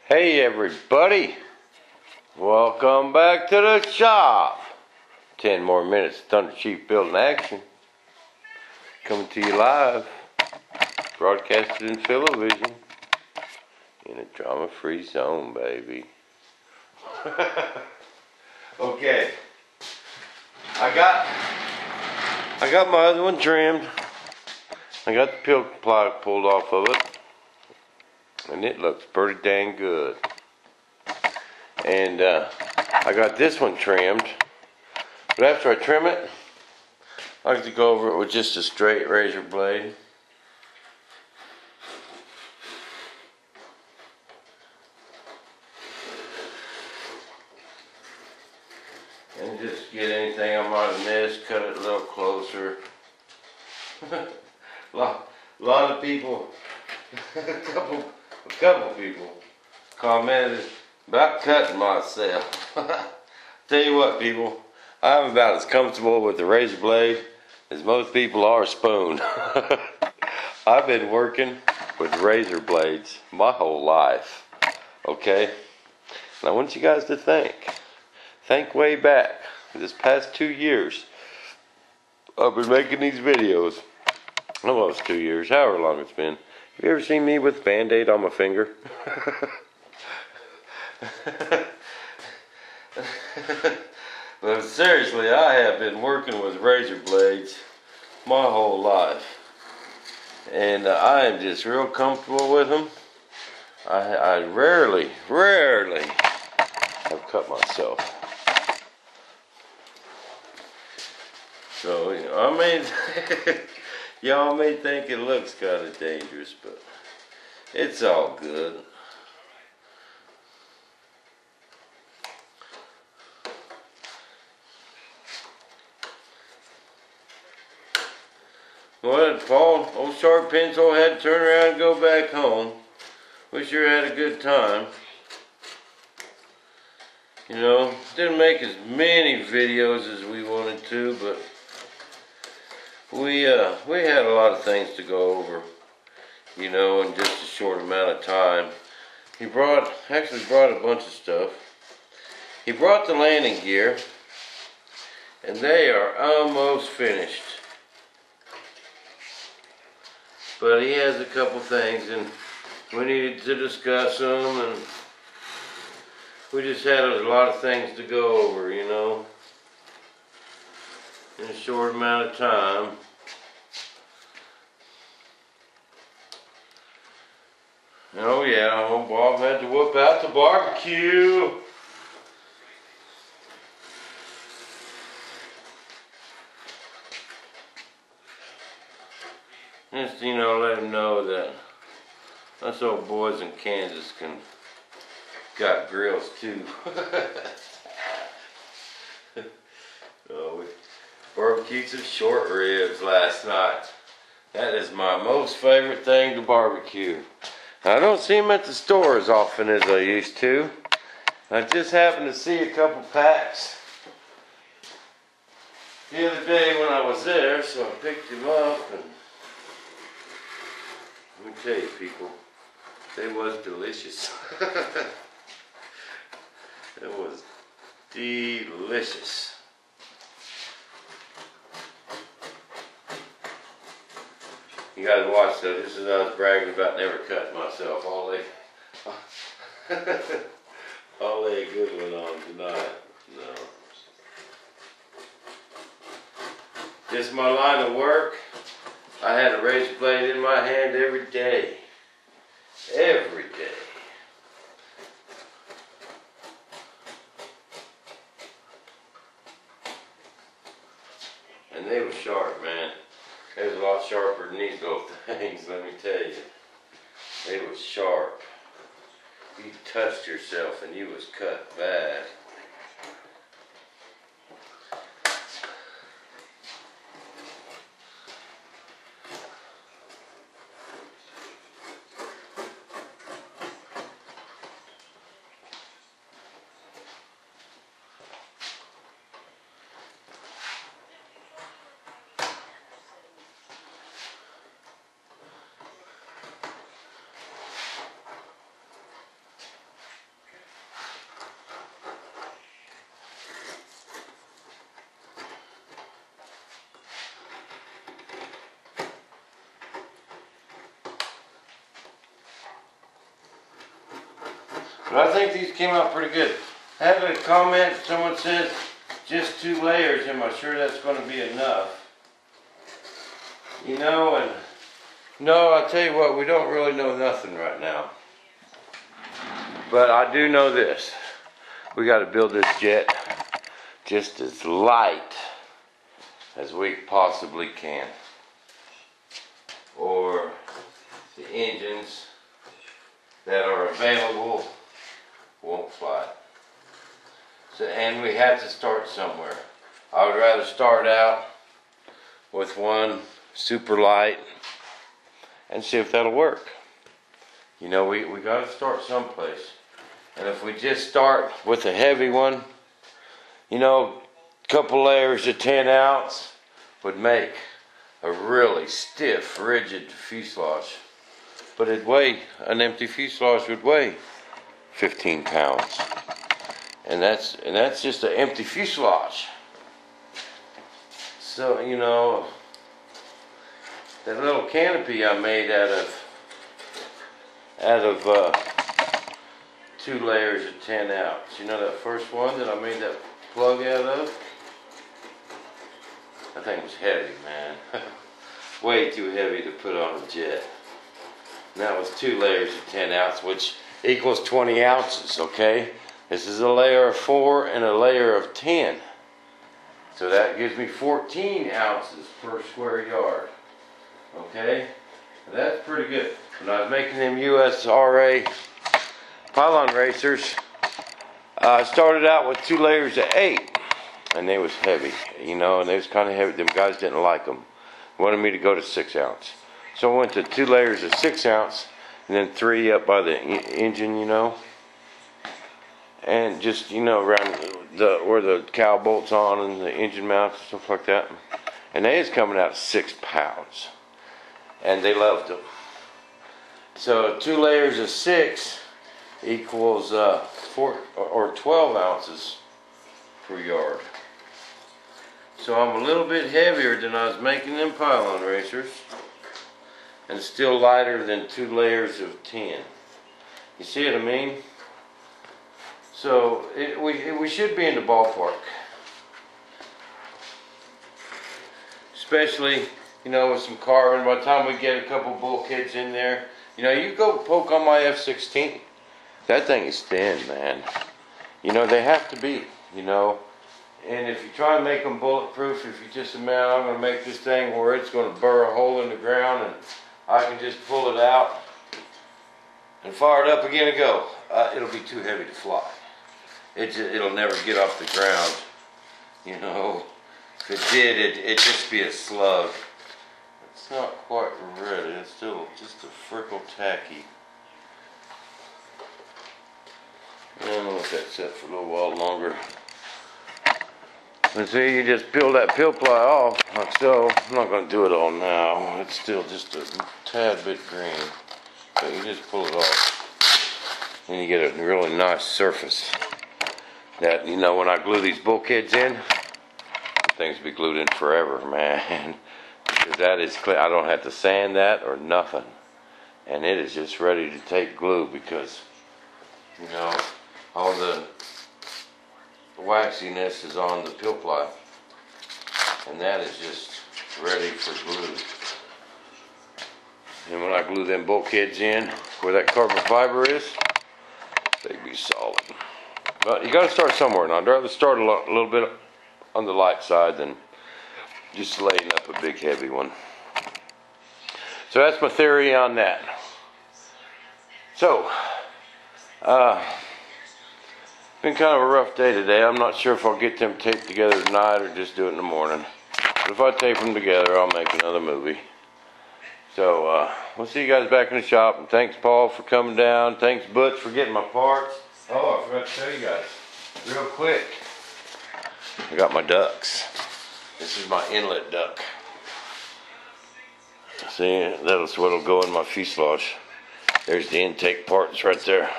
Hey everybody, welcome back to the shop. 10 more minutes of Thunderchief building action. Coming to you live, broadcasted in Philovision, in a drama-free zone, baby. Okay, I got my other one trimmed. I got the peel plug pulled off of it. And it looks pretty dang good. And I got this one trimmed. But after I trim it, I like to go over it with just a straight razor blade. And just get anything I might have missed, cut it a little closer. a lot of people, a couple people commented about cutting myself. Tell you what, people, I'm about as comfortable with the razor blade as most people are a spoon. I've been working with razor blades my whole life, okay? And I want you guys to think way back, this past 2 years, I've been making these videos, almost 2 years, however long it's been. Have you ever seen me with a Band-Aid on my finger? But seriously, I have been working with razor blades my whole life. And I am just real comfortable with them. I rarely have cut myself. So, you know, y'all may think it looks kind of dangerous, but it's all good. Well, Paul, old Sharp Pencil had to turn around and go back home. We sure had a good time. You know, didn't make as many videos as we wanted to, but we had a lot of things to go over, you know, in just a short amount of time. He actually brought a bunch of stuff. He brought the landing gear, and they are almost finished. But he has a couple things, and we needed to discuss them, and we just had a lot of things to go over, you know, in a short amount of time. Oh yeah, old Bob had to whoop out the barbecue. Just, you know, let him know that us old boys in Kansas got grills too. Oh, we barbecued some short ribs last night. That is my most favorite thing to barbecue. I don't see them at the store as often as I used to. I just happened to see a couple packs the other day when I was there, so I picked them up, and let me tell you, people, they was delicious. It was delicious. You guys watch though, just as I was bragging about never cutting myself, all they a good one on tonight. No. Just my line of work. I had a razor blade in my hand every day. Every day. And they were sharp, man. They was a lot sharper than these little things, let me tell you. They was sharp. You touched yourself and you was cut bad. But I think these came out pretty good. I had a comment, someone said, just 2 layers. Am I sure that's going to be enough? You know, and no, I'll tell you what, we don't really know nothing right now. But I do know this. We got to build this jet just as light as we possibly can. Or the engines that are available won't fly. So, and we have to start somewhere. I would rather start out with one super light and see if that'll work. You know, we got to start someplace. And if we just start with a heavy one, you know, a couple layers of 10 ounce would make a really stiff, rigid fuselage. But it'd weigh, an empty fuselage would weigh 15 pounds. And that's just an empty fuselage. So, you know, that little canopy I made out of 2 layers of 10 ounce. You know that first one that I made that plug out of? That thing was heavy, man. Way too heavy to put on a jet. And that was 2 layers of 10 ounce, which equals 20 ounces, okay? This is a layer of 4 and a layer of 10. So that gives me 14 ounces per square yard. Okay? That's pretty good. When I was making them USRA pylon racers, I started out with 2 layers of 8. And they was heavy, you know, and they was kind of heavy. Them guys didn't like them. Wanted me to go to 6 ounce. So I went to 2 layers of 6 ounce, and then 3 up by the engine, you know. And just, you know, around where the cowl bolts on and the engine mounts and stuff like that. And they was coming out 6 pounds. And they loved them. So 2 layers of 6 equals 4 or 12 ounces per yard. So I'm a little bit heavier than I was making them pylon racers, and still lighter than 2 layers of 10. You see what I mean? So we should be in the ballpark. Especially, you know, with some carbon. By the time we get a couple bulkheads in there, you know, you go poke on my F-16. That thing is thin, man. You know, they have to be, you know. And if you try and make them bulletproof, if you just imagine, I'm going to make this thing where it's going to burr a hole in the ground and I can just pull it out and fire it up again and go. It'll be too heavy to fly. It'll never get off the ground. You know, if it did, it'd just be a slug. It's not quite ready. It's still just a frickle tacky. And I'm going to let that set for a little while longer. And see, you just peel that peel ply off, like so. I'm not going to do it all now. It's still just a tad bit green. But you just pull it off. And you get a really nice surface. That, you know, when I glue these bulkheads in, things be glued in forever, man. Because that is clear. I don't have to sand that or nothing. And it is just ready to take glue because, you know, all the waxiness is on the peel ply, and that is just ready for glue. And when I glue them bulkheads in where that carbon fiber is, they be solid. But you got to start somewhere, and I'd rather start a little bit on the light side than just laying up a big heavy one. So that's my theory on that. So been kind of a rough day today. I'm not sure if I'll get them taped together tonight or just do it in the morning. But if I tape them together, I'll make another movie. So, we'll see you guys back in the shop. And thanks, Paul, for coming down. Thanks, Butch, for getting my parts. Oh, I forgot to tell you guys, real quick. I got my ducks. This is my inlet duck. See, that's what'll go in my fuselage. There's the intake parts right there.